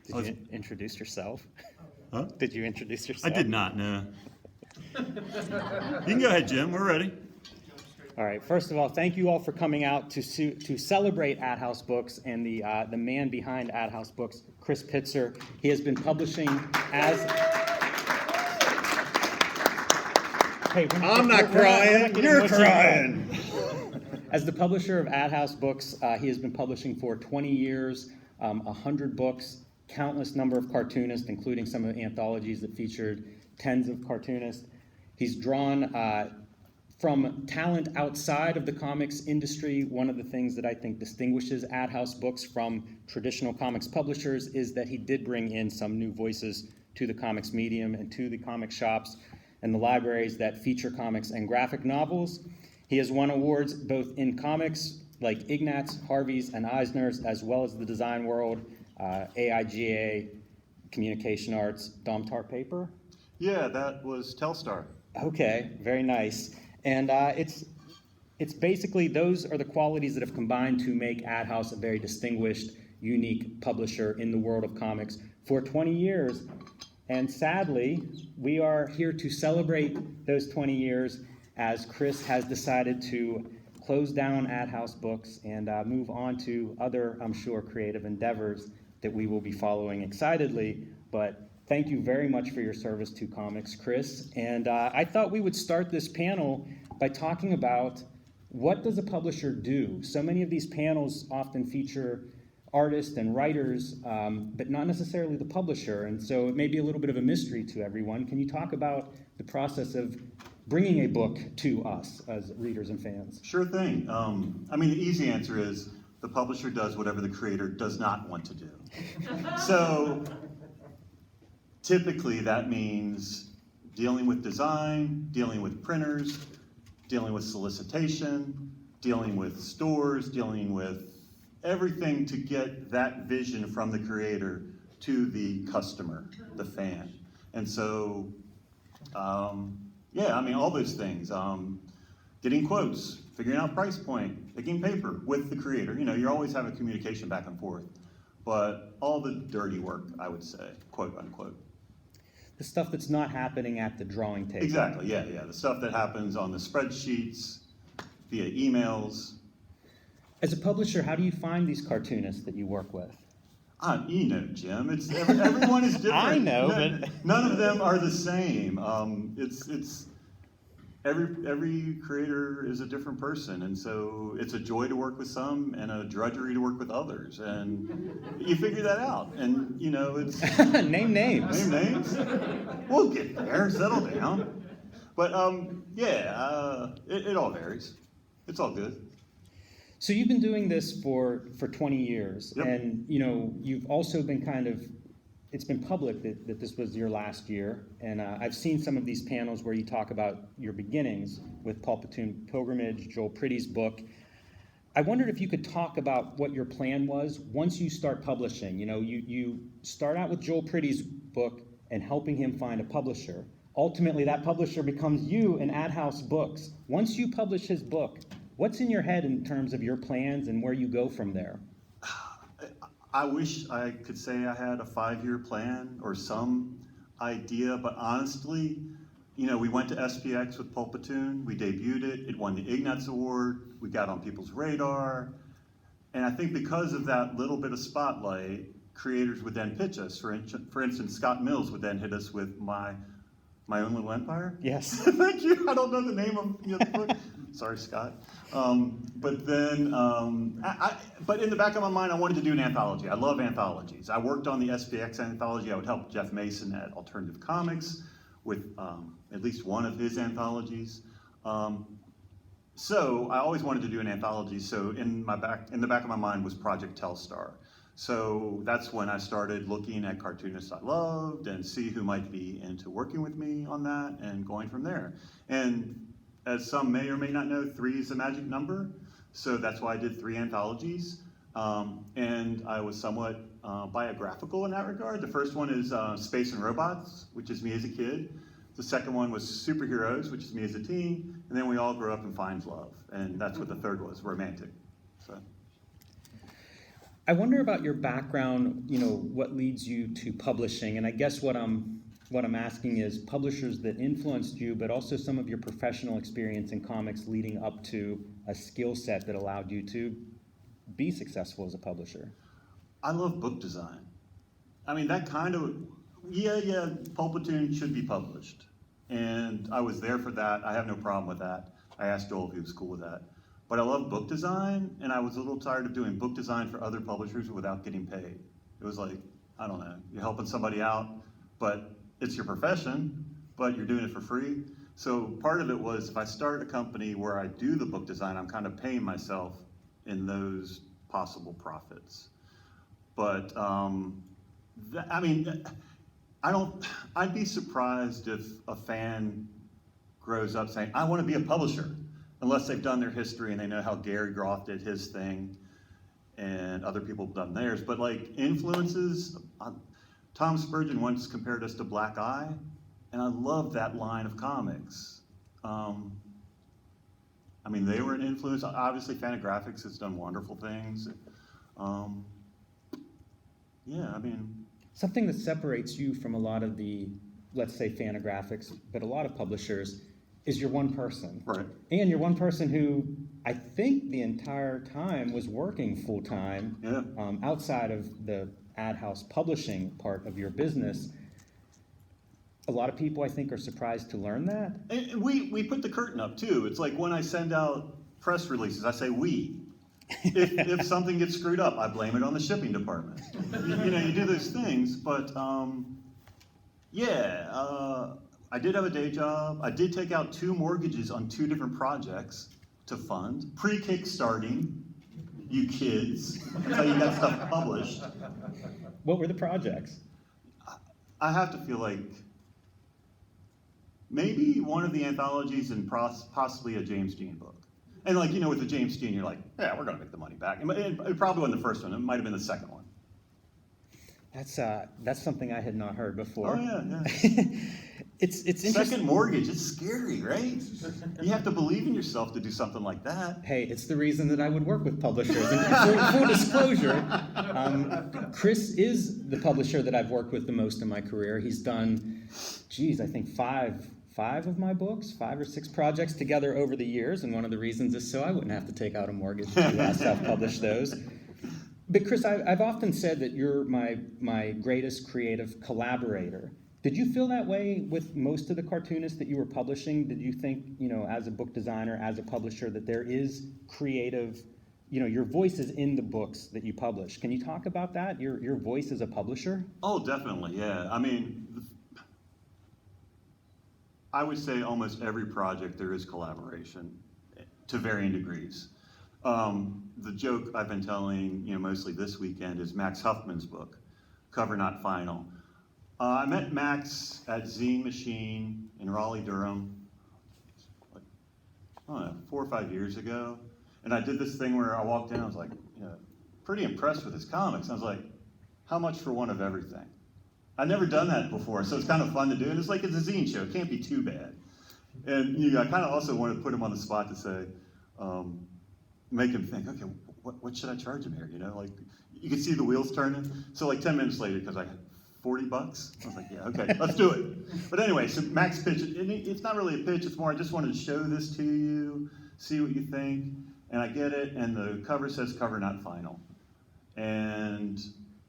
Did you introduce yourself? Huh? Did you introduce yourself? I did not, no. You can go ahead, Jim. We're ready. All right. First of all, thank you all for coming out to celebrate AdHouse Books and the man behind AdHouse Books, Chris Pitzer. He has been publishing as... Hey, I'm not crying. You're crying. As the publisher of AdHouse Books, he has been publishing for 20 years, 100 books, countless number of cartoonists, including some of the anthologies that featured tens of cartoonists. He's drawn from talent outside of the comics industry. One of the things that I think distinguishes AdHouse Books from traditional comics publishers is that he did bring in some new voices to the comics medium and to the comic shops and the libraries that feature comics and graphic novels. He has won awards both in comics like Ignatz, Harvey's, and Eisner's, as well as the design world, AIGA, Communication Arts, Domtar Paper. Yeah, that was Telstar. Okay, very nice. And it's basically, those are the qualities that have combined to make AdHouse a very distinguished, unique publisher in the world of comics for 20 years. And sadly, we are here to celebrate those 20 years as Chris has decided to close down AdHouse Books and move on to other, I'm sure, creative endeavors that we will be following excitedly. But thank you very much for your service to comics, Chris. And I thought we would start this panel by talking about what does a publisher do? So many of these panels often feature artists and writers, but not necessarily the publisher. And so it may be a little bit of a mystery to everyone. Can you talk about the process of bringing a book to us as readers and fans? Sure thing. I mean, the easy answer is the publisher does whatever the creator does not want to do. So typically that means dealing with design, dealing with printers, dealing with solicitation, dealing with stores, dealing with everything to get that vision from the creator to the customer, the fan. And so, yeah, I mean, all those things. Getting quotes, figuring out price point, picking paper with the creator. You know, you always have a communication back and forth. But all the dirty work, I would say, quote unquote. The stuff that's not happening at the drawing table. Exactly, yeah. The stuff that happens on the spreadsheets, via emails. As a publisher, how do you find these cartoonists that you work with? You know, Jim, everyone is different. I know, but none of them are the same. Every creator is a different person, and so it's a joy to work with some and a drudgery to work with others, and you figure that out. And you know, it's name names. Name names. We'll get there. Settle down. But yeah, it all varies. It's all good. So you've been doing this for 20 years, Yep. and you know you've also been it's been public that this was your last year, and I've seen some of these panels where you talk about your beginnings with Pulpitoon Pilgrimage, Joel Pretty's book. I wondered if you could talk about what your plan was once you start publishing. You know, you start out with Joel Pretty's book and helping him find a publisher. Ultimately, that publisher becomes you and AdHouse Books. Once you publish his book, what's in your head in terms of your plans and where you go from there? I wish I could say I had a 5-year plan or some idea, but honestly, you know, we went to SPX with Pulpitoon, we debuted it, it won the Ignatz Award, we got on people's radar, and I think because of that little bit of spotlight, creators would then pitch us. For instance, Scott Mills would then hit us with My Own Little Empire? Yes. Thank you. I don't know the name of the book. Sorry, Scott. But then, but in the back of my mind, I wanted to do an anthology. I love anthologies. I worked on the SPX anthology. I would help Jeff Mason at Alternative Comics with at least one of his anthologies. So I always wanted to do an anthology. So in the back of my mind was Project Telstar. So that's when I started looking at cartoonists I loved and see who might be into working with me on that and going from there. And as some may or may not know, 3 is a magic number. So that's why I did 3 anthologies. And I was somewhat biographical in that regard. The first one is Space and Robots, which is me as a kid. The second one was Superheroes, which is me as a teen. And then we all grow up and find love. And that's what the third was, romantic. So. I wonder about your background, what leads you to publishing, and I guess what I'm asking is publishers that influenced you, but also some of your professional experience in comics leading up to a skill set that allowed you to be successful as a publisher. I love book design. I mean, that kind of, Pulpitude should be published. And I was there for that. I have no problem with that. I asked Joel if he was cool with that. But I love book design, and I was a little tired of doing book design for other publishers without getting paid. It was like, I don't know, you're helping somebody out, but it's your profession, but you're doing it for free. So part of it was, if I start a company where I do the book design, I'm kind of paying myself in those possible profits. But, I'd be surprised if a fan grows up saying, I want to be a publisher, unless they've done their history and they know how Gary Groth did his thing and other people have done theirs. But like influences, Tom Spurgeon once compared us to Black Eye, and I love that line of comics. They were an influence. Obviously, Fantagraphics has done wonderful things. Something that separates you from a lot of the, let's say, Fantagraphics, but a lot of publishers, is you're one person. Right. And you're one person who, I think the entire time was working full-time, outside of the AdHouse publishing part of your business. A lot of people, I think, are surprised to learn that. And we put the curtain up, too. It's like when I send out press releases, I say we. If something gets screwed up, I blame it on the shipping department. You do those things, but I did have a day job. I did take out 2 mortgages on 2 different projects to fund. Pre-kickstarting, you kids. That's how you got stuff published. What were the projects? I have to feel like maybe one of the anthologies and possibly a James Dean book. And with the James Dean, you're like, yeah, we're going to make the money back. It probably wasn't the first one. It might have been the second one. That's something I had not heard before. Oh, yeah. It's interesting. Second mortgage, it's scary, right? You have to believe in yourself to do something like that. Hey, it's the reason that I would work with publishers. And full disclosure, Chris is the publisher that I've worked with the most in my career. He's done, I think five of my books, 5 or 6 projects together over the years, and one of the reasons is so I wouldn't have to take out a mortgage to self-publish those. But Chris, I've often said that you're my greatest creative collaborator. Did you feel that way with most of the cartoonists that you were publishing? Did you think, as a book designer, as a publisher, that there is creative, your voice is in the books that you publish? Can you talk about that, your voice as a publisher? Oh, definitely, yeah. I would say almost every project there is collaboration to varying degrees. The joke I've been telling, mostly this weekend is Max Huffman's book, Cover Not Final. I met Max at Zine Machine in Raleigh, Durham, 4 or 5 years ago. And I did this thing where I walked in, I was like, pretty impressed with his comics. And I was like, how much for one of everything? I'd never done that before, so it's kind of fun to do. And it's like it's a zine show, it can't be too bad. And I kind of also wanted to put him on the spot to say, make him think, okay, what should I charge him here? You could see the wheels turning. So 10 minutes later, because I had $40, I was like, yeah, okay, let's do it. But anyway, so Max pitched it. And it's not really a pitch, it's more I just wanted to show this to you, see what you think. And I get it, and the cover says Cover Not Final. And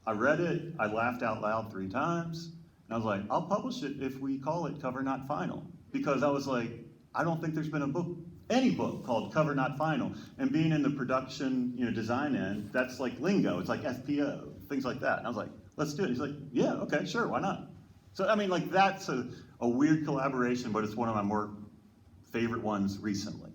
I read it, I laughed out loud 3 times, and I was like, I'll publish it if we call it Cover Not Final. Because I was like, I don't think there's been any book called Cover Not Final. And being in the production, design end, that's like lingo, it's like FPO, things like that. And I was like, let's do it. He's like, yeah, okay, sure, why not? So, that's a weird collaboration, but it's one of my more favorite ones recently.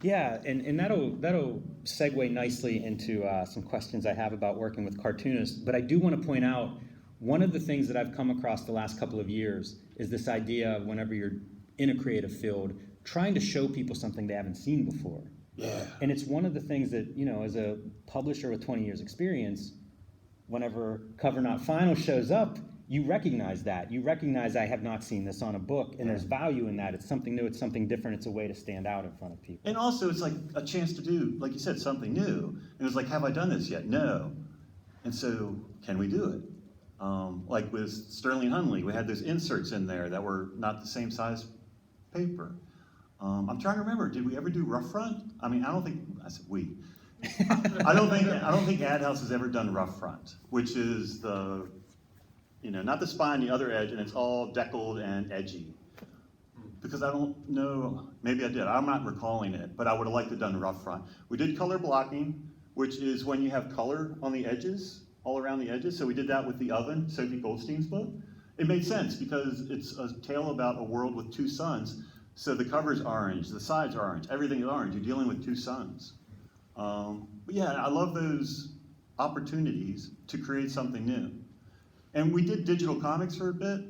Yeah, and that'll segue nicely into some questions I have about working with cartoonists. But I do want to point out, one of the things that I've come across the last couple of years is this idea of whenever you're in a creative field, trying to show people something they haven't seen before. Yeah. And it's one of the things that, as a publisher with 20 years experience, whenever Cover Not Final shows up, you recognize that. You recognize I have not seen this on a book, and there's value in that. It's something new, it's something different, it's a way to stand out in front of people. And also, it's like a chance to do, like you said, something new. And it's like, have I done this yet? No. And so, can we do it? Like with Sterling Hunley, we had those inserts in there that were not the same size paper. I'm trying to remember, did we ever do rough front? I mean, I don't think, I said we. I don't think AdHouse has ever done rough front, which is the, not the spine, the other edge, and it's all deckled and edgy. Because I don't know, maybe I did, I'm not recalling it, but I would have liked to have done rough front. We did color blocking, which is when you have color on the edges, all around the edges, so we did that with The Oven, Sophie Goldstein's book. It made sense because it's a tale about a world with two suns, so the cover's orange, the sides are orange, everything is orange, you're dealing with two suns. But yeah, I love those opportunities to create something new. And we did digital comics for a bit,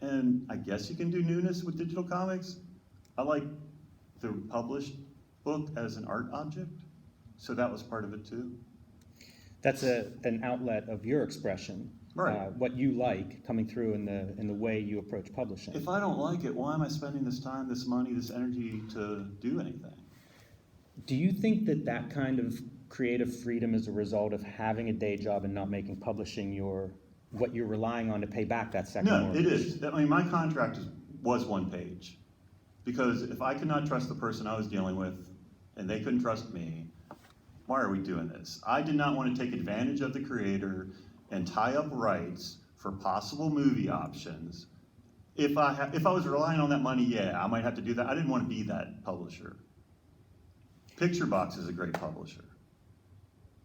and I guess you can do newness with digital comics. I like the published book as an art object, so that was part of it too. That's an outlet of your expression, Right. What you like coming through in the way you approach publishing. If I don't like it, why am I spending this time, this money, this energy to do anything? Do you think that kind of creative freedom is a result of having a day job and not making publishing what you're relying on to pay back that second No, mortgage? it is. I mean, my contract was one page. Because if I could not trust the person I was dealing with, and they couldn't trust me, why are we doing this? I did not want to take advantage of the creator and tie up rights for possible movie options. If I was relying on that money, yeah, I might have to do that. I didn't want to be that publisher. Picture Box is a great publisher.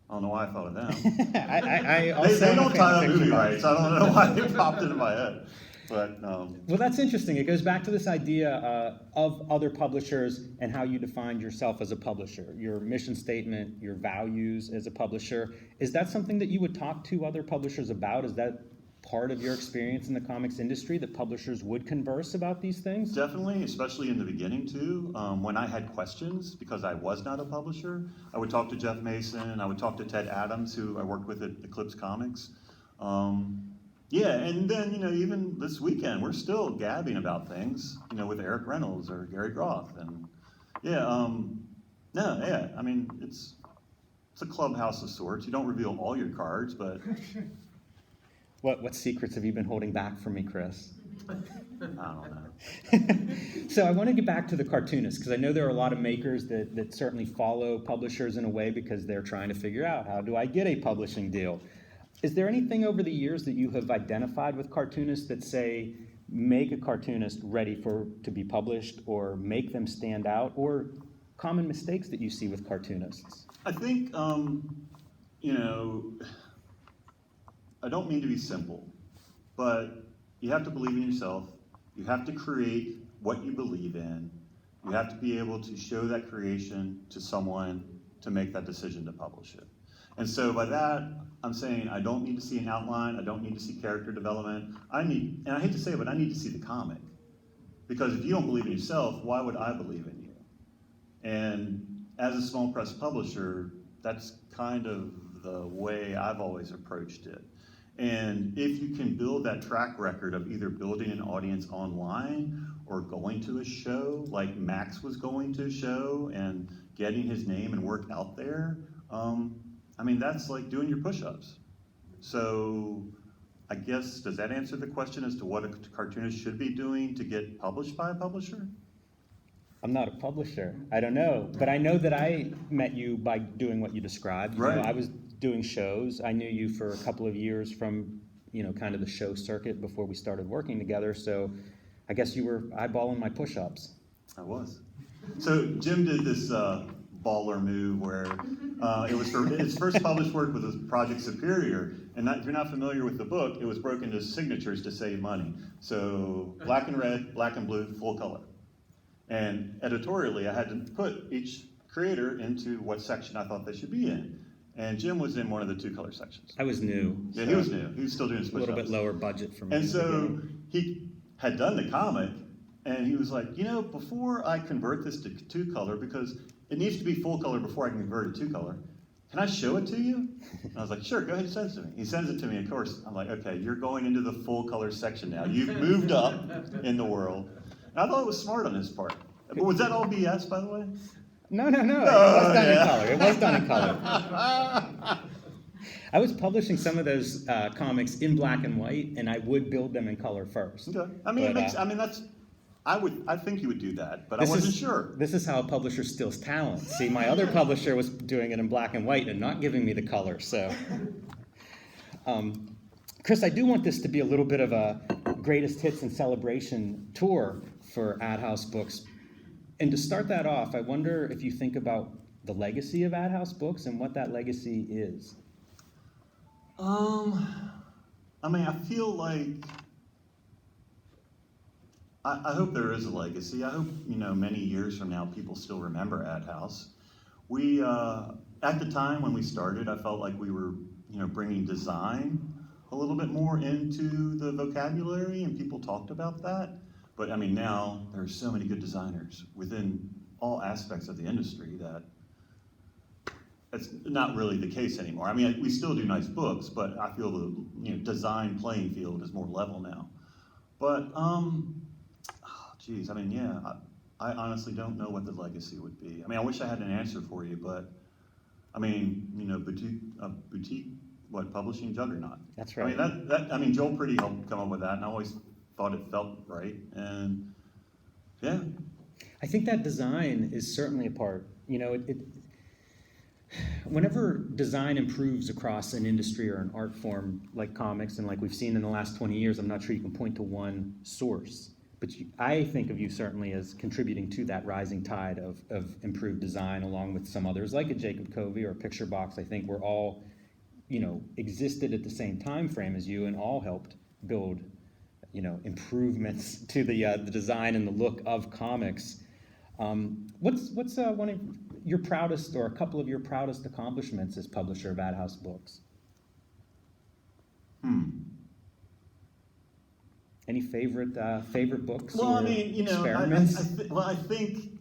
I don't know why I thought of them. I also They am a don't fan tie of up Picture movie Box. rights. I don't know why it popped into my head. But Well, that's interesting. It goes back to this idea of other publishers and how you defined yourself as a publisher, your mission statement, your values as a publisher. Is that something that you would talk to other publishers about? Is that part of your experience in the comics industry, that publishers would converse about these things? definitely, especially in the beginning too, when I had questions, because I was not a publisher, I would talk to Jeff Mason, I would talk to Ted Adams, who I worked with at Eclipse Comics. Yeah, and then, even this weekend, we're still gabbing about things, with Eric Reynolds or Gary Groth. And I mean, it's a clubhouse of sorts. You don't reveal all your cards, but What secrets have you been holding back from me, Chris? I don't know. So I want to get back to the cartoonists, because I know there are a lot of makers that certainly follow publishers in a way because they're trying to figure out, how do I get a publishing deal? Is there anything over the years that you have identified with cartoonists that say, make a cartoonist ready to be published, or make them stand out, or common mistakes that you see with cartoonists? I think, I don't mean to be simple, but you have to believe in yourself. You have to create what you believe in. You have to be able to show that creation to someone to make that decision to publish it. And so by that, I'm saying I don't need to see an outline. I don't need to see character development. And I hate to say it, but I need to see the comic. Because if you don't believe in yourself, why would I believe in you? And as a small press publisher, that's kind of the way I've always approached it. And if you can build that track record of either building an audience online or going to a show, like Max was going to a show and getting his name and work out there, that's like doing your push-ups. So I guess, does that answer the question as to what a cartoonist should be doing to get published by a publisher? I'm not a publisher. I don't know. But I know that I met you by doing what you described. Right. I was doing shows. I knew you for a couple of years from, kind of the show circuit before we started working together. So I guess you were eyeballing my push-ups. I was. So Jim did this baller move where it was his first published work was Project Superior. And if you're not familiar with the book, it was broken into signatures to save money. So black and red, black and blue, full color. And editorially, I had to put each creator into what section I thought they should be in. And Jim was in one of the two color sections. I was new. Yeah, so he was new. He was still doing his a little push-ups. bit lower budget for me. And in the so beginning. he had done the comic, and he was like, before I convert this to two color, because it needs to be full color before I can convert it to two color, can I show it to you? And I was like, sure, go ahead and send it to me. He sends it to me, of course. I'm like, okay, you're going into the full color section now. You've moved up in the world. And I thought it was smart on his part. But was that all BS, by the way? No. It was done in color. It was done in color. I was publishing some of those comics in black and white, and I would build them in color first. Okay. I mean, But, I think you would do that, but I wasn't sure. This is how a publisher steals talent. See, my other publisher was doing it in black and white and not giving me the color. So, Chris, I do want this to be a little bit of a greatest hits and celebration tour for AdHouse Books. And to start that off, I wonder if you think about the legacy of AdHouse Books and what that legacy is. I mean, I feel like I hope there is a legacy. I hope, many years from now, people still remember AdHouse. We, at the time when we started, I felt like we were, bringing design a little bit more into the vocabulary, and people talked about that. But I mean, now there are so many good designers within all aspects of the industry that it's not really the case anymore. I mean, we still do nice books, but I feel the design playing field is more level now. But geez, I mean, yeah, I honestly don't know what the legacy would be. I mean, I wish I had an answer for you, but I mean, boutique, what, publishing juggernaut. That's right. I mean, Joel Pretty helped come up with that, and I always thought it felt right, and yeah. I think that design is certainly a part. Whenever design improves across an industry or an art form like comics, and like we've seen in the last 20 years, I'm not sure you can point to one source. But I think of you certainly as contributing to that rising tide of improved design, along with some others like a Jacob Covey or a Picture Box. I think we're all, existed at the same time frame as you, and all helped build, improvements to the design and the look of comics. What's one of your proudest, or a couple of your proudest accomplishments as publisher of AdHouse Books? Any favorite books? Well, or I mean, experiments? I think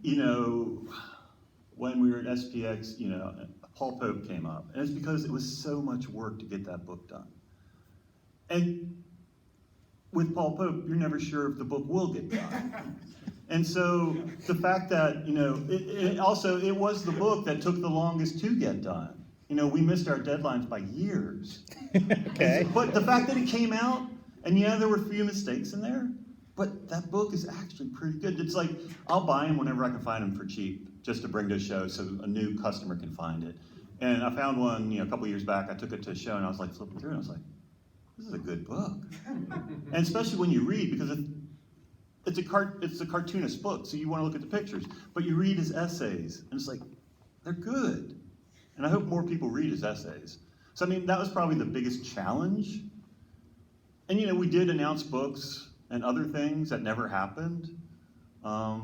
when we were at SPX, Paul Pope came up, and it's because it was so much work to get that book done. And with Paul Pope, you're never sure if the book will get done. And so the fact that it was the book that took the longest to get done. We missed our deadlines by years. Okay. But the fact that it came out. And yeah, there were a few mistakes in there, but that book is actually pretty good. It's like, I'll buy them whenever I can find them for cheap, just to bring to a show so a new customer can find it. And I found one, a couple years back. I took it to a show, and I was like flipping through, and I was like, this is a good book. And especially when you read, because it's a cartoonist book, so you want to look at the pictures. But you read his essays, and it's like, they're good. And I hope more people read his essays. So I mean, that was probably the biggest challenge. And we did announce books and other things that never happened. I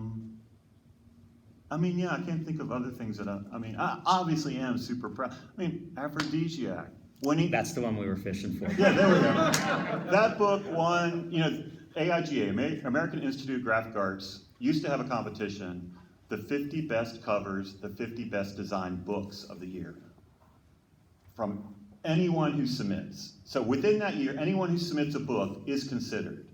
mean, yeah, I can't think of other things that I obviously am super proud. I mean, Aphrodisiac. That's the one we were fishing for. Yeah, there we go. That book won, AIGA, American Institute of Graphic Arts, used to have a competition, the 50 best covers, the 50 best designed books of the year. From anyone who submits. So within that year, anyone who submits a book is considered.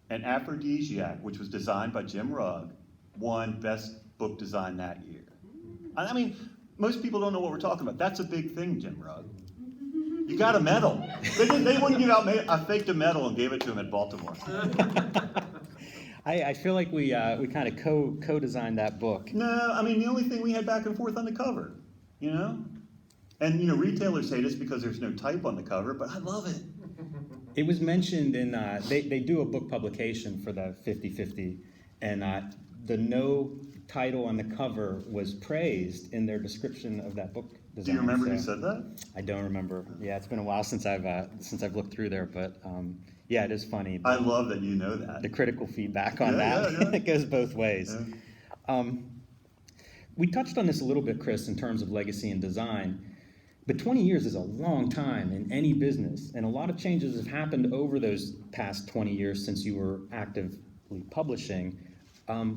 And Aphrodisiac, which was designed by Jim Rugg, won Best Book Design that year. I mean, most people don't know what we're talking about. That's a big thing, Jim Rugg. You got a medal. They wouldn't give out, I faked a medal and gave it to him at Baltimore. I feel like we kind of co-designed that book. No, I mean, the only thing we had back and forth on the cover, And, retailers hate us because there's no type on the cover, but I love it. It was mentioned in, they do a book publication for the 50/50, and the no title on the cover was praised in their description of that book design. Do you remember who said that? I don't remember. Yeah, it's been a while since I've looked through there, but yeah, it is funny. I love that you know that. The critical feedback on that, yeah. It goes both ways. Yeah. We touched on this a little bit, Chris, in terms of legacy and design. But 20 years is a long time in any business, and a lot of changes have happened over those past 20 years since you were actively publishing.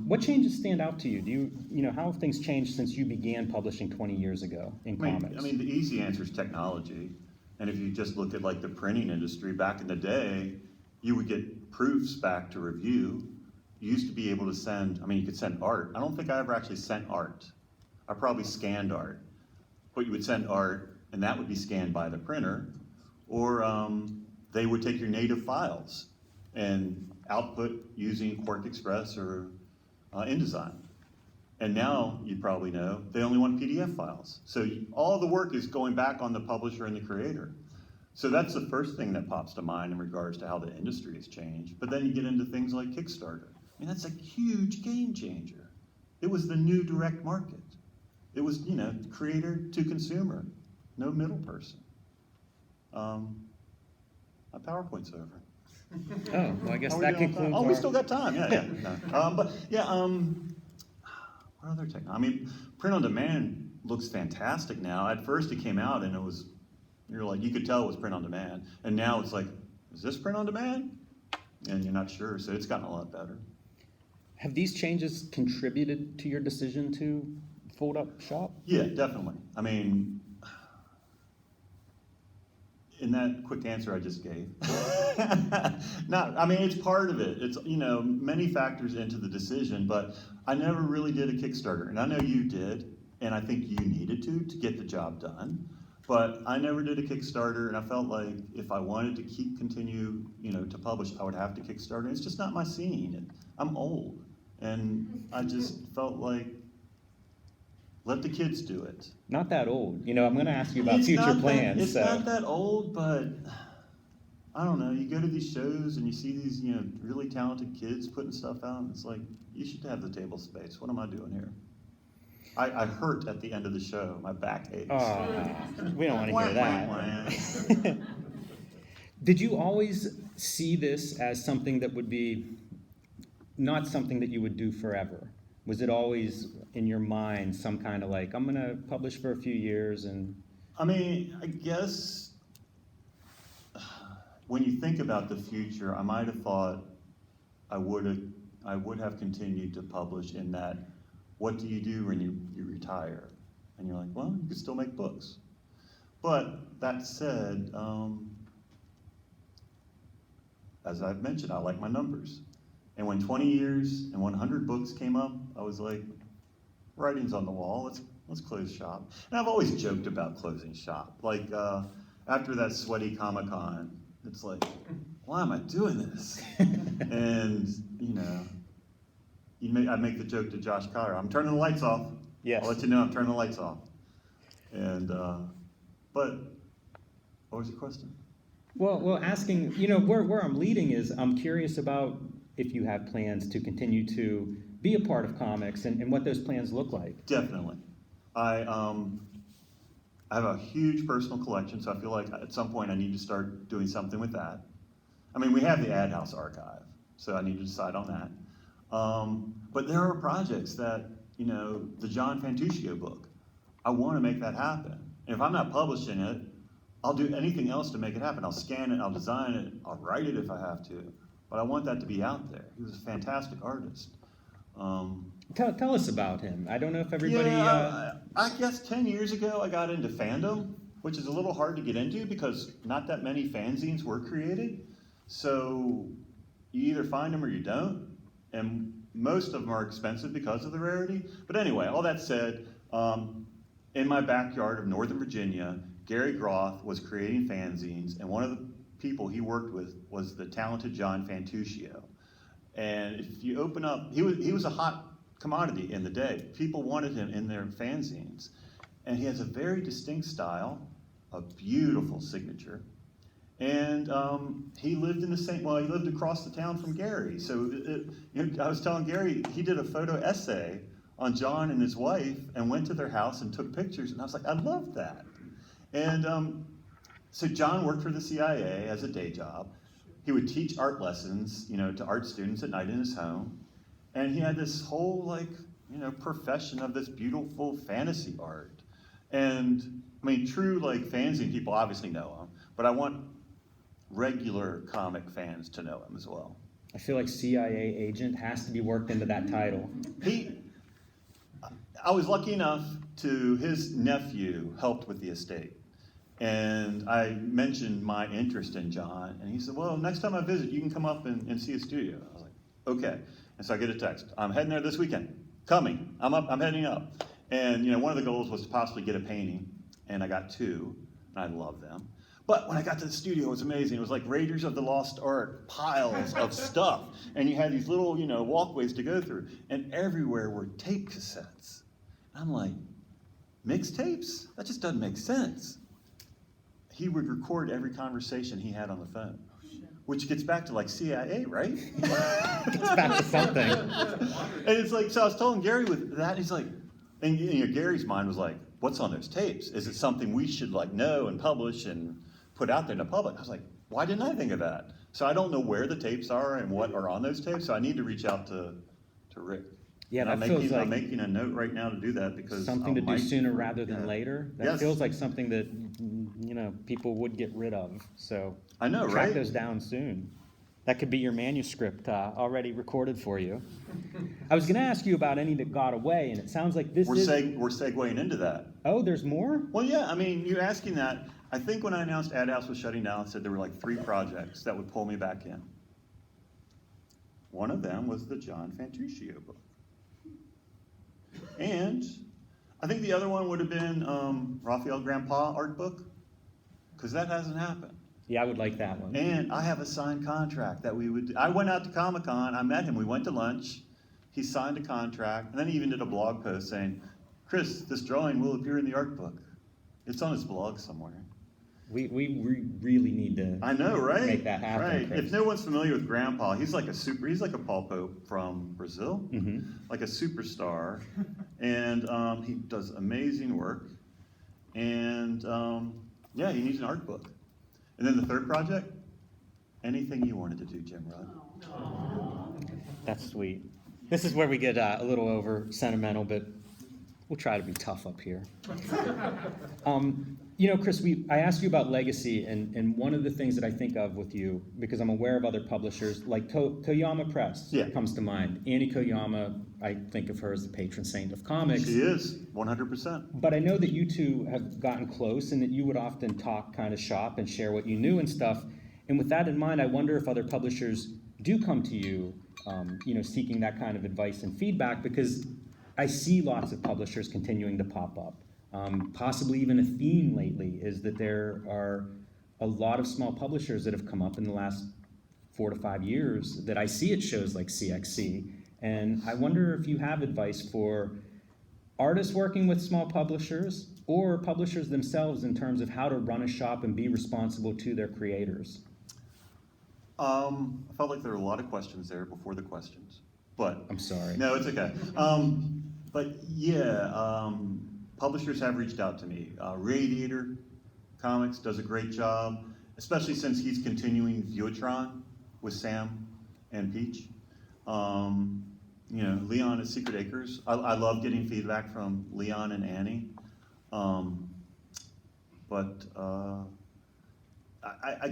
What changes stand out to you? How have things changed since you began publishing 20 years ago in comics? I mean, the easy answer is technology. And if you just look at like the printing industry, back in the day, you would get proofs back to review. You used to be able to send, I mean, you could send art. I don't think I ever actually sent art. I probably scanned art. But you would send art, and that would be scanned by the printer, or they would take your native files and output using Quark Express or InDesign. And now, you probably know, they only want PDF files. So all the work is going back on the publisher and the creator. So that's the first thing that pops to mind in regards to how the industry has changed. But then you get into things like Kickstarter. I mean, that's a huge game changer. It was the new direct market. It was, creator to consumer, no middle person. My PowerPoint's over. Oh, well, I guess How are we that doing on time? concludes Oh, we our- still got time, yeah. No. What other technology? I mean, print on demand looks fantastic now. At first it came out and you're like, you could tell it was print on demand. And now it's like, is this print on demand? And you're not sure, so it's gotten a lot better. Have these changes contributed to your decision to fold up shop? Yeah, definitely. I mean, in that quick answer I just gave. It's part of it. It's, many factors into the decision, but I never really did a Kickstarter. And I know you did, and I think you needed to get the job done. But I never did a Kickstarter, and I felt like if I wanted to continue, to publish, I would have to Kickstarter. It's just not my scene. I'm old, and I just felt like, let the kids do it. Not that old. I'm going to ask you about It's future not plans. It's not that old, but I don't know. You go to these shows and you see these, really talented kids putting stuff out, and it's like, you should have the table space. What am I doing here? I hurt at the end of the show. My back aches. Oh, we don't want to hear that. Did you always see this as something that would be not something that you would do forever? Was it always in your mind some kind of like, I'm going to publish for a few years and... I mean, I guess when you think about the future, I might have thought I would have continued to publish in that, what do you do when you retire? And you're like, well, you can still make books. But that said, as I've mentioned, I like my numbers. And when 20 years and 100 books came up, I was like, writing's on the wall, let's close shop. And I've always joked about closing shop. Like, after that sweaty Comic-Con, it's like, why am I doing this? And, I make the joke to Josh Cotter, I'm turning the lights off. Yes. I'll let you know I'm turning the lights off. And, but, what was your question? Well, asking, where I'm leading is I'm curious about if you have plans to continue to be a part of comics and what those plans look like. Definitely. I have a huge personal collection, so I feel like at some point I need to start doing something with that. I mean, we have the AdHouse archive, so I need to decide on that. But there are projects that, the John Fantuzio book, I want to make that happen. And if I'm not publishing it, I'll do anything else to make it happen. I'll scan it, I'll design it, I'll write it if I have to. But I want that to be out there. He was a fantastic artist. Tell us about him. I don't know if everybody... I guess 10 years ago I got into fandom, which is a little hard to get into because not that many fanzines were created. So you either find them or you don't. And most of them are expensive because of the rarity. But anyway, all that said, in my backyard of Northern Virginia, Gary Groth was creating fanzines, and one of the people he worked with was the talented John Fantuzio. And if you open up, he was a hot commodity in the day. People wanted him in their fanzines. And he has a very distinct style, a beautiful signature. And he lived in he lived across the town from Gary. So I was telling Gary, he did a photo essay on John and his wife and went to their house and took pictures. And I was like, I love that. And so John worked for the CIA as a day job. He would teach art lessons, to art students at night in his home. And he had this whole, profession of this beautiful fantasy art. And, true, fanzine people obviously know him, but I want regular comic fans to know him as well. I feel like CIA agent has to be worked into that title. I was lucky enough to, his nephew helped with the estate. And I mentioned my interest in John, and he said, well, next time I visit, you can come up and see a studio. I was like, okay. And so I get a text. I'm heading there this weekend. Coming. I'm heading up. And, one of the goals was to possibly get a painting, and I got 2, and I love them. But when I got to the studio, it was amazing. It was like Raiders of the Lost Ark, piles of stuff. And you had these little, walkways to go through. And everywhere were tape cassettes. And I'm like, mixtapes? That just doesn't make sense. He would record every conversation he had on the phone. Which gets back to like CIA, right? Gets back to something. And it's like, so I was telling Gary with that, he's like, and Gary's mind was like, what's on those tapes? Is it something we should like know and publish and put out there in the public? I was like, why didn't I think of that? So I don't know where the tapes are and what are on those tapes, so I need to reach out to Rick. Yeah, And that feels like I'm making a note right now to do that because something to do sooner rather than later. That Yes. feels like something that people would get rid of. So I know, track right? those down soon. That could be your manuscript already recorded for you. I was going to ask you about any that got away, and it sounds like We're segueing into that. Oh, there's more? Well, yeah, I mean, you asking that, I think when I announced AdHouse was shutting down, I said there were like 3 projects that would pull me back in. One of them was the John Fantuzio book. And I think the other one would have been Raphael Grandpa art book, because that hasn't happened. Yeah, I would like that one. And I have a signed contract that we would, I went out to Comic-Con, I met him, we went to lunch, he signed a contract, and then he even did a blog post saying, Chris, this drawing will appear in the art book. It's on his blog somewhere. We really need to I know, right? make that happen. Right. Chris. If no one's familiar with Grandpa, he's like a Paul Pope from Brazil, like a superstar. And he does amazing work. And yeah, he needs an art book. And then the third project, anything you wanted to do, Jim Rudd. That's sweet. This is where we get a little over sentimental, but we'll try to be tough up here. Chris, I asked you about legacy, and one of the things that I think of with you, because I'm aware of other publishers, like Koyama Press comes to mind. Annie Koyama, I think of her as the patron saint of comics. She is, 100%. But I know that you two have gotten close and that you would often talk kind of shop and share what you knew and stuff. And with that in mind, I wonder if other publishers do come to you, seeking that kind of advice and feedback, because I see lots of publishers continuing to pop up. Possibly even a theme lately is that there are a lot of small publishers that have come up in the last 4 to 5 years that I see at shows like CXC. And I wonder if you have advice for artists working with small publishers or publishers themselves in terms of how to run a shop and be responsible to their creators. I felt like there were a lot of questions there before the questions, but I'm sorry. No, it's okay. But yeah, publishers have reached out to me. Radiator Comics does a great job, especially since he's continuing Viewtron with Sam and Peach. Leon at Secret Acres. I love getting feedback from Leon and Annie. I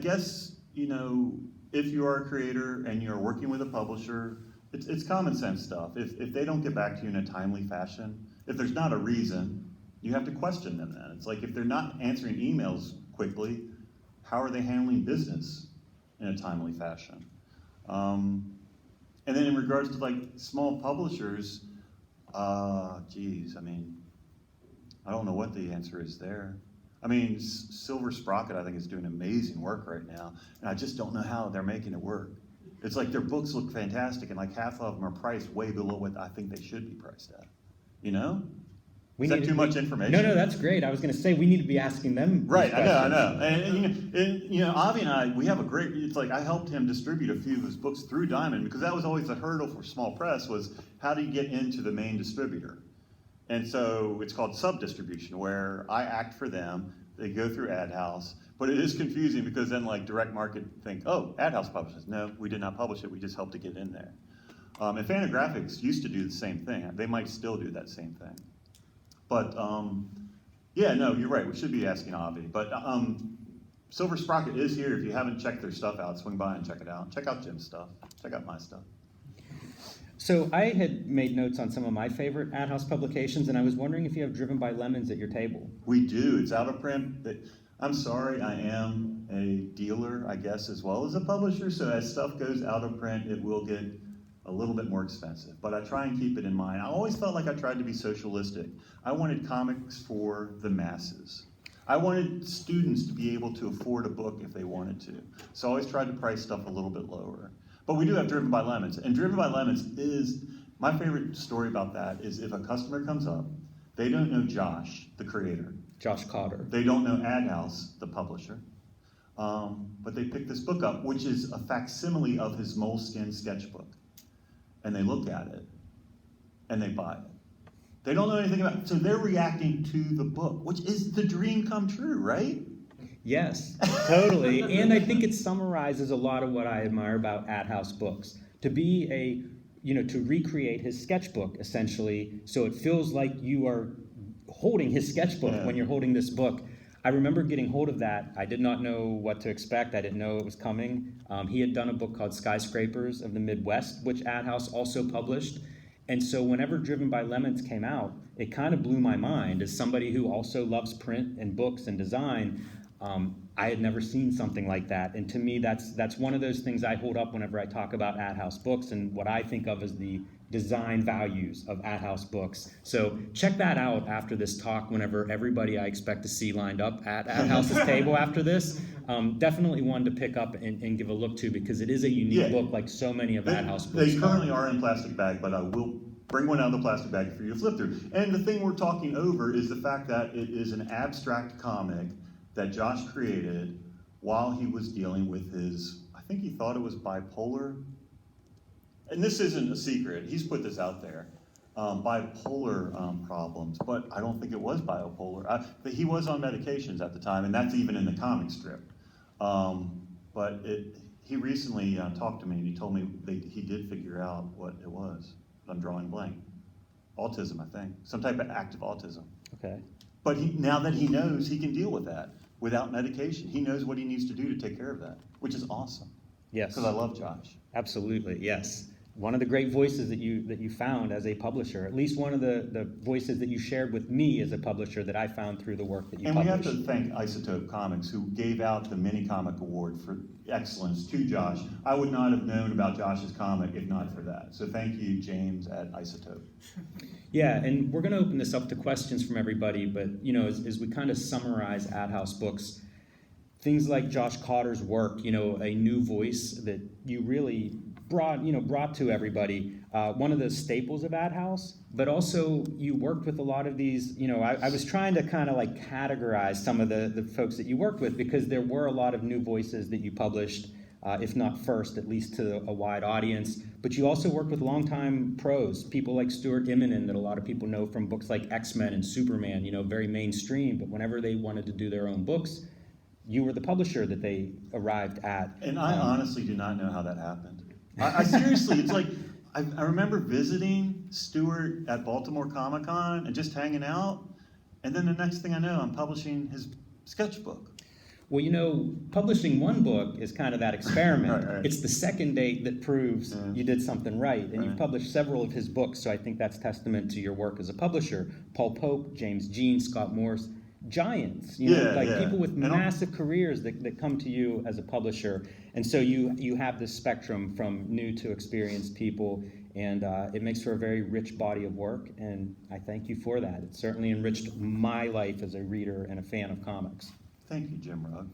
guess, if you are a creator and you're working with a publisher, it's common sense stuff. If they don't get back to you in a timely fashion, if there's not a reason, you have to question them then. It's like if they're not answering emails quickly, how are they handling business in a timely fashion? And then in regards to like small publishers, I don't know what the answer is there. Silver Sprocket, I think, is doing amazing work right now, and I just don't know how they're making it work. It's like their books look fantastic, and like half of them are priced way below what I think they should be priced at. Is that too much information? No, that's great. I was going to say we need to be asking them. Right, I know. And Avi and I, we have a great. It's like I helped him distribute a few of his books through Diamond because that was always a hurdle for small press was how do you get into the main distributor? And so it's called sub-distribution, where I act for them, they go through AdHouse, but it is confusing because then like direct market think, oh, AdHouse publishes. No, we did not publish it, we just helped to get in there. And Fantagraphics used to do the same thing. They might still do that same thing. But yeah, no, you're right, we should be asking Avi. But Silver Sprocket is here. If you haven't checked their stuff out, swing by and check it out. Check out Jim's stuff. Check out my stuff. So I had made notes on some of my favorite AdHouse publications, and I was wondering if you have Driven by Lemons at your table. We do. It's out of print. I'm sorry, I am a dealer, I guess, as well as a publisher, so as stuff goes out of print, it will get a little bit more expensive. But I try and keep it in mind. I always felt like I tried to be socialistic. I wanted comics for the masses. I wanted students to be able to afford a book if they wanted to. So I always tried to price stuff a little bit lower. But we do have Driven by Lemons. And Driven by Lemons is, my favorite story about that is if a customer comes up, they don't know Josh, the creator. Josh Cotter. They don't know AdHouse, the publisher. But they pick this book up, which is a facsimile of his Moleskine sketchbook. And they look at it, and they buy it. They don't know anything about it. So they're reacting to the book, which is the dream come true, right? Yes, totally. And I think it summarizes a lot of what I admire about AdHouse books. To be to recreate his sketchbook, essentially, so it feels like you are holding his sketchbook when you're holding this book. I remember getting hold of that. I did not know what to expect. I didn't know it was coming. He had done a book called Skyscrapers of the Midwest, which AdHouse also published. And so whenever Driven by Lemons came out, it kind of blew my mind. As somebody who also loves print and books and design, I had never seen something like that. And to me, that's one of those things I hold up whenever I talk about AdHouse books and what I think of as the design values of AdHouse books. So check that out after this talk, whenever everybody I expect to see lined up at AdHouse's table after this. Definitely one to pick up and give a look to, because it is a unique book like so many of AdHouse books. They currently are in plastic bag, but I will bring one out of the plastic bag for you to flip through. And the thing we're talking over is the fact that it is an abstract comic that Josh created while he was dealing with his, I think he thought it was bipolar. And this isn't a secret, he's put this out there, bipolar problems, but I don't think it was bipolar. He was on medications at the time, and that's even in the comic strip. But he recently talked to me, and he told me he did figure out what it was. I'm drawing blank. Autism, I think. Some type of active autism. Okay. But now that he knows, he can deal with that without medication. He knows what he needs to do to take care of that, which is awesome. Yes. Because I love Josh. Absolutely, yes. One of the great voices that you found as a publisher, at least one of the voices that you shared with me as a publisher that I found through the work that you published. And we have to thank Isotope Comics, who gave out the Mini Comic Award for excellence to Josh. I would not have known about Josh's comic if not for that. So thank you, James at Isotope. Yeah, and we're going to open this up to questions from everybody, but as we kind of summarize AdHouse books, things like Josh Cotter's work, a new voice that you really brought to everybody, one of the staples of AdHouse, but also you worked with a lot of these, I was trying to kind of like categorize some of the folks that you worked with, because there were a lot of new voices that you published, if not first, at least to a wide audience. But you also worked with longtime pros, people like Stuart Immonen, that a lot of people know from books like X-Men and Superman, very mainstream, but whenever they wanted to do their own books, you were the publisher that they arrived at. And I honestly do not know how that happened. I seriously, it's like, I remember visiting Stuart at Baltimore Comic-Con and just hanging out, and then the next thing I know, I'm publishing his sketchbook. Well, publishing one book is kind of that experiment. Right. It's the second date that proves you did something right. And you've published several of his books, so I think that's testament to your work as a publisher. Paul Pope, James Jean, Scott Morse, giants, people with massive careers that come to you as a publisher. And so you have this spectrum from new to experienced people, and it makes for a very rich body of work, and I thank you for that. It certainly enriched my life as a reader and a fan of comics. Thank you, Jim Rugg,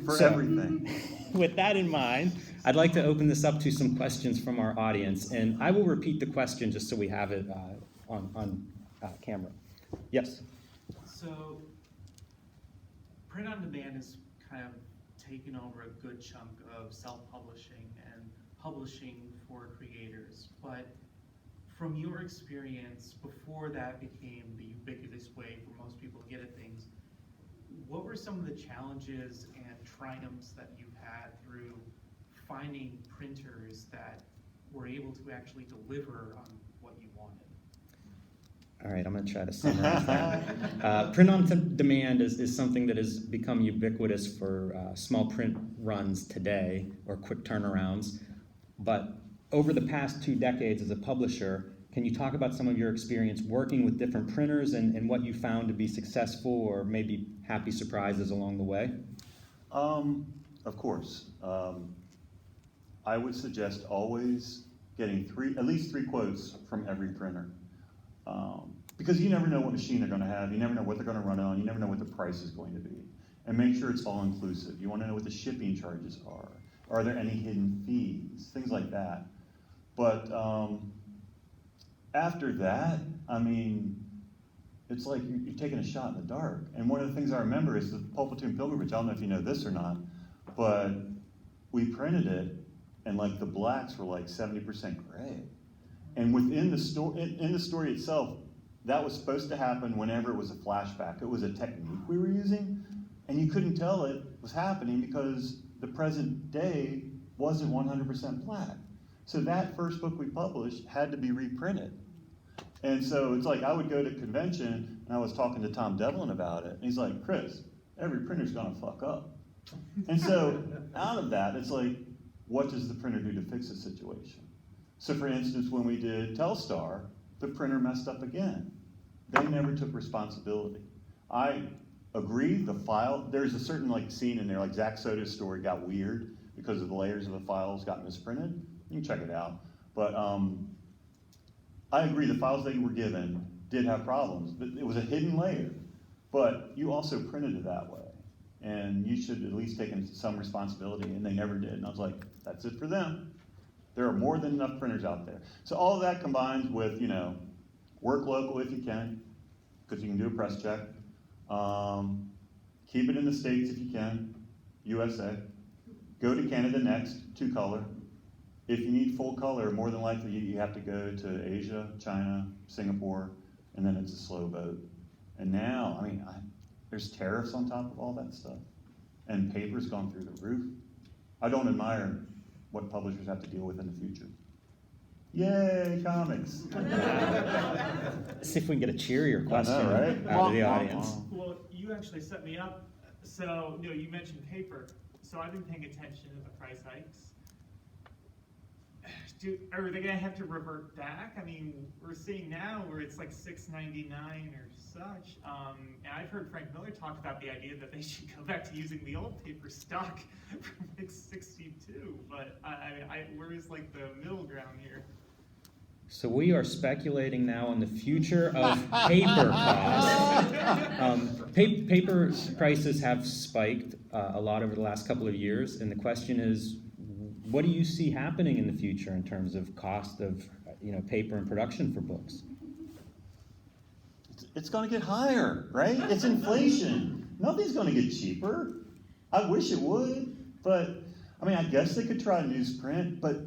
for everything. With that in mind, I'd like to open this up to some questions from our audience, and I will repeat the question just so we have it on camera. Yes? So, print on demand has kind of taken over a good chunk of self-publishing and publishing for creators, but from your experience, before that became the ubiquitous way for most people to get at things, what were some of the challenges and triumphs that you've had through finding printers that were able to actually deliver on what you wanted? All right, I'm going to try to summarize that. Print on demand is something that has become ubiquitous for small print runs today, or quick turnarounds. But over the past 2 decades as a publisher, can you talk about some of your experience working with different printers and what you found to be successful or maybe happy surprises along the way? Of course. I would suggest always getting at least three quotes from every printer. Because you never know what machine they're going to have, you never know what they're going to run on, you never know what the price is going to be. And make sure it's all inclusive. You want to know what the shipping charges are. Are there any hidden fees? Things like that. But after that, I mean, it's like you're taking a shot in the dark. And one of the things I remember is the Pulpitude Pilgrimage. I don't know if you know this or not, but we printed it, and like the blacks were like 70% gray. And within the story, in the story itself, that was supposed to happen whenever it was a flashback. It was a technique we were using, and you couldn't tell it was happening because the present day wasn't 100% black. So that first book we published had to be reprinted. And so it's like I would go to convention, and I was talking to Tom Devlin about it, and he's like, Chris, every printer's gonna fuck up. And so out of that, it's like, what does the printer do to fix the situation? So for instance, when we did Telstar, the printer messed up again. They never took responsibility. I agree, the file, there's a certain like scene in there, like Zach Soda's story got weird because of the layers of the files got misprinted. You can check it out. But I agree, the files they were given did have problems, but it was a hidden layer. But you also printed it that way. And you should at least take some responsibility, and they never did. And I was like, that's it for them. There are more than enough printers out there. So all of that combined with, work local if you can, because you can do a press check. Keep it in the States if you can, USA. Go to Canada next, 2-color. If you need full color, more than likely you have to go to Asia, China, Singapore, and then it's a slow boat. And now, there's tariffs on top of all that stuff. And paper's gone through the roof. I don't admire what publishers have to deal with in the future. Yay, comics. See if we can get a cheerier question right? out of the audience. Well, you actually set me up. So, you mentioned paper. So I've been paying attention to the price hikes. Are they gonna have to revert back? I mean, we're seeing now where it's like $6.99 or such. And I've heard Frank Miller talk about the idea that they should go back to using the old paper stock from like 62. But where is like the middle ground here? So we are speculating now on the future of paper costs. Paper prices have spiked a lot over the last couple of years, and the question is, what do you see happening in the future in terms of cost of paper and production for books? It's going to get higher, right? It's inflation. Nothing's going to get cheaper. I wish it would, but I guess they could try newsprint, but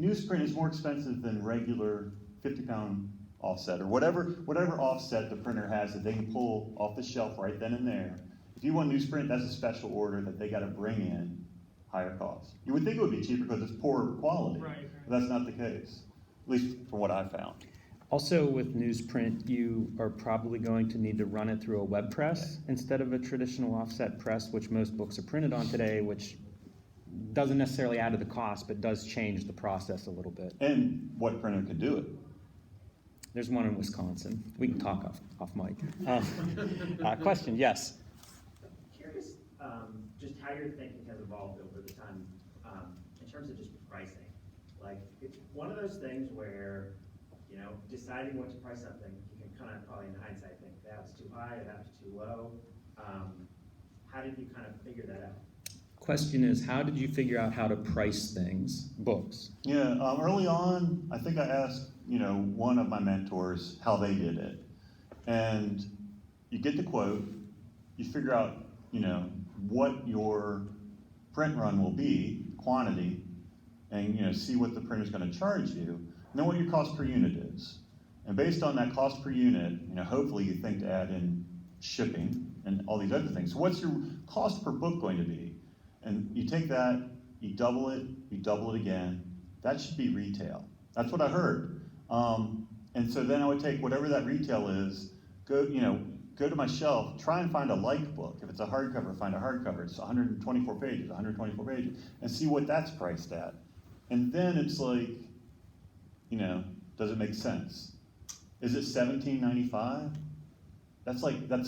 newsprint is more expensive than regular 50-pound offset or whatever offset the printer has that they can pull off the shelf right then and there. If you want newsprint, that's a special order that they got to bring in. Higher cost. You would think it would be cheaper because it's poorer quality, right. But that's not the case, at least from what I found. Also with newsprint, you are probably going to need to run it through a web press instead of a traditional offset press, which most books are printed on today, which doesn't necessarily add to the cost, but does change the process a little bit. And what printer could do it? There's one in Wisconsin. We can talk off mic. Question, yes. Curious just how your thinking has evolved over the time in terms of just pricing. Like, it's one of those things where, deciding what to price something, you can kind of probably in hindsight think that was too high, that was too low. How did you kind of figure that out? Question is, how did you figure out how to price things, books? Yeah, early on, I think I asked, one of my mentors how they did it. And you get the quote, you figure out, what your print run will be, quantity, and see what the printer's going to charge you, and then what your cost per unit is. And based on that cost per unit, hopefully you think to add in shipping and all these other things. So what's your cost per book going to be? And you take that, you double it again. That should be retail. That's what I heard. And so then I would take whatever that retail is, go to my shelf, try and find a like book. If it's a hardcover, find a hardcover. It's 124 pages, and see what that's priced at. And then it's like, does it make sense? Is it $17.95? That's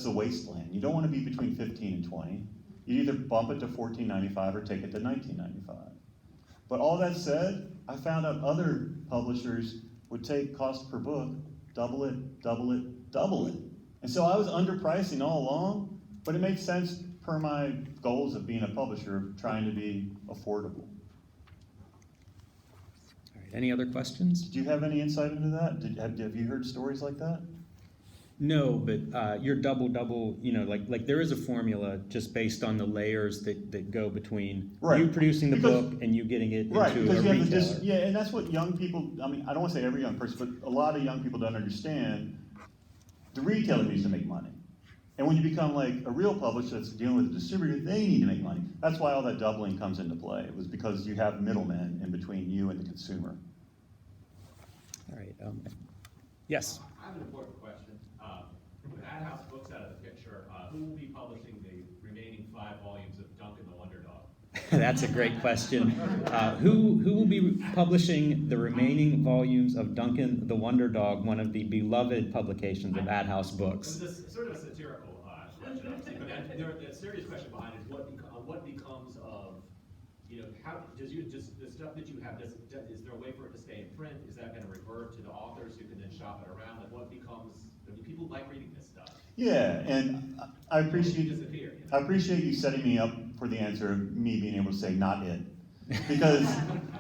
the wasteland. You don't want to be between 15 and 20. You either bump it to $14.95 or take it to $19.95. But all that said, I found out other publishers would take cost per book, double it, double it, double it. And so I was underpricing all along, but it made sense per my goals of being a publisher, trying to be affordable. All right, any other questions? Did you have any insight into that? Have you heard stories like that? No, but your double, like there is a formula just based on the layers that go between Right. you producing the Because- book and you getting it Right, into because a you have retailer. yeah, and that's what young people, I mean, I don't want to say every young person, but a lot of young people don't understand. The retailer needs to make money. And when you become like a real publisher that's dealing with a distributor, they need to make money. That's why all that doubling comes into play. It was because you have middlemen in between you and the consumer. All right, yes. I have an important question. With AdHouse Books out of the picture, who will be publishing the remaining 5 volumes of Duncan the Wonder Dog? That's a great question. Who will be publishing the remaining volumes of Duncan the Wonder Dog, one of the beloved publications of AdHouse Books? This is sort of a satirical question, obviously, but the serious question behind it is what becomes of, how does the stuff that you have, is there a way for it to stay in print? Is that going to revert to the authors who can then shop it around? Like what becomes, people like reading this stuff. Yeah, and I appreciate Disappear, I appreciate you setting me up for the answer of me being able to say not it. Because,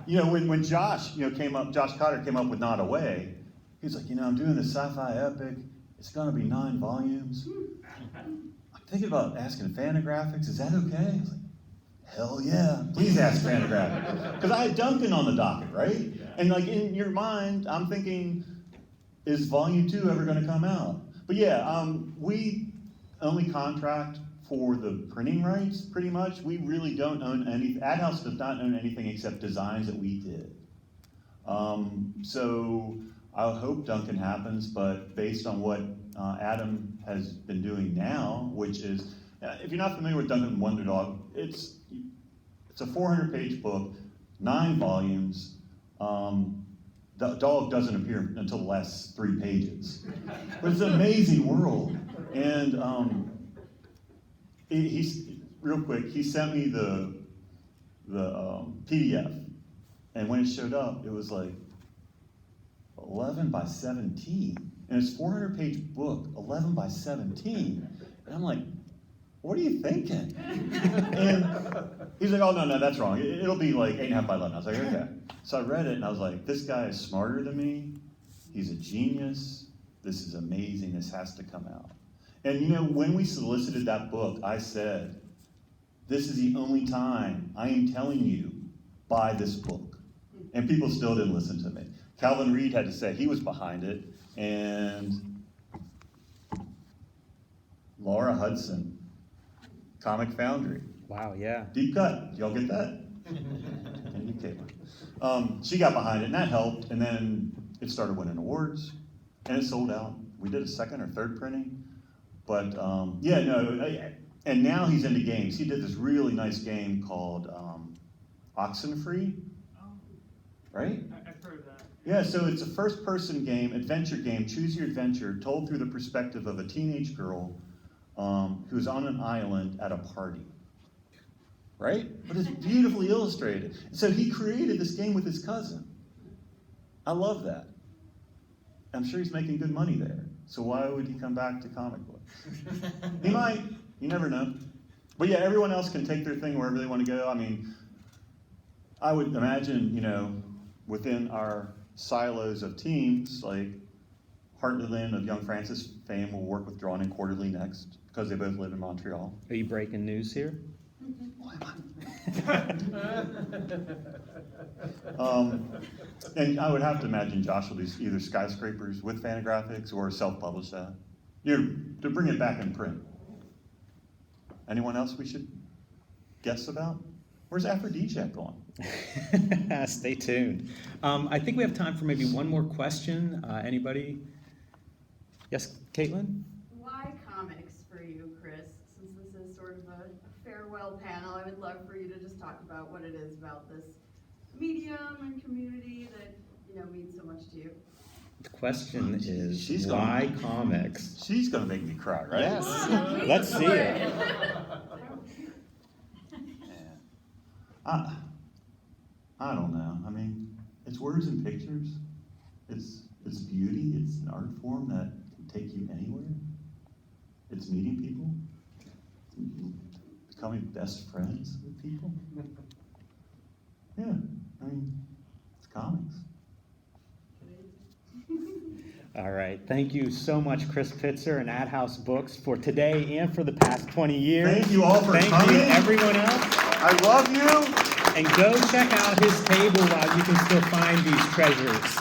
when Josh, Josh Cotter came up with Not Away, he's like, I'm doing this sci-fi epic. It's going to be 9 volumes. I'm thinking about asking Fantagraphics. Is that okay? I was like, hell yeah, please ask Fantagraphics. Because I had Duncan on the docket, right? Yeah. And like in your mind, I'm thinking, is volume 2 ever going to come out? But yeah, we only contract for the printing rights, pretty much. We really don't own anything. AdHouse does not own anything except designs that we did. So I hope Duncan happens, but based on what Adam has been doing now, which is, if you're not familiar with Duncan Wonder Dog, it's a 400-page book, 9 volumes. The dog doesn't appear until the last 3 pages. But it's an amazing world. And he's real quick, he sent me the PDF. And when it showed up, it was like 11 by 17. And it's a 400-page book, 11 by 17. And I'm like, what are you thinking? And he's like, oh, no, that's wrong. It'll be like 8.5 by 11. I was like, okay. So I read it, and I was like, this guy is smarter than me. He's a genius. This is amazing. This has to come out. And when we solicited that book, I said, this is the only time I am telling you, buy this book. And people still didn't listen to me. Calvin Reed had to say he was behind it, and Laura Hudson, Comic Foundry. Wow, yeah. Deep cut. Y'all get that? And you came. She got behind it, and that helped. And then it started winning awards, and it sold out. We did a 2nd or 3rd printing, but and now he's into games. He did this really nice game called Oxenfree, right? I've heard of that. Yeah, so it's a first-person game, adventure game, choose your adventure, told through the perspective of a teenage girl who's on an island at a party. Right? But it's beautifully illustrated. So he created this game with his cousin. I love that. I'm sure he's making good money there. So why would he come back to comic books? He might. You never know. But yeah, everyone else can take their thing wherever they want to go. I mean, I would imagine, within our silos of teams, like Hartley Lynn of Young Francis fame will work with Drawn In Quarterly next because they both live in Montreal. Are you breaking news here? And I would have to imagine Josh will do either Skyscrapers with Fantagraphics or self-publish that. To bring it back in print. Anyone else we should guess about? Where's Aphrodisiac going? Stay tuned. I think we have time for maybe one more question. Anybody? Yes, Caitlin? Why comics for you, Chris? Since this is sort of a farewell panel, I would love for you to just talk about what it is about this medium and community that, means so much to you. The question is, She's why gonna- comics? She's gonna make me cry, right? Yes. Please Let's see support it. I don't know. I mean, it's words and pictures. It's beauty. It's an art form that can take you anywhere. It's meeting people. It's becoming best friends with people. Yeah, I mean, it's comics. All right. Thank you so much, Chris Pitzer and AdHouse Books, for today and for the past 20 years. Thank you all for Thank coming. you, everyone else. I love you. And go check out his table while you can still find these treasures.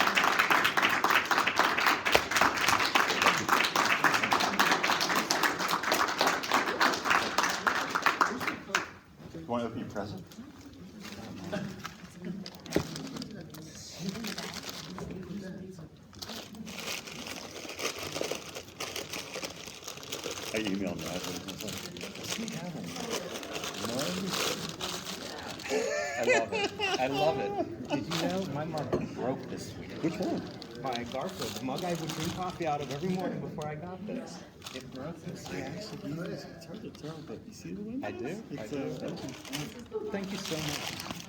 You want to open your present? I emailed that. I was like, does he have a mug? I love it. I love it. Did you know my mug broke this week? Which one? My Garfield, the mug I would drink coffee out of every morning before I got this. It broke this week. It's hard to tell, but you see the window? I do. I do. Thank you so much.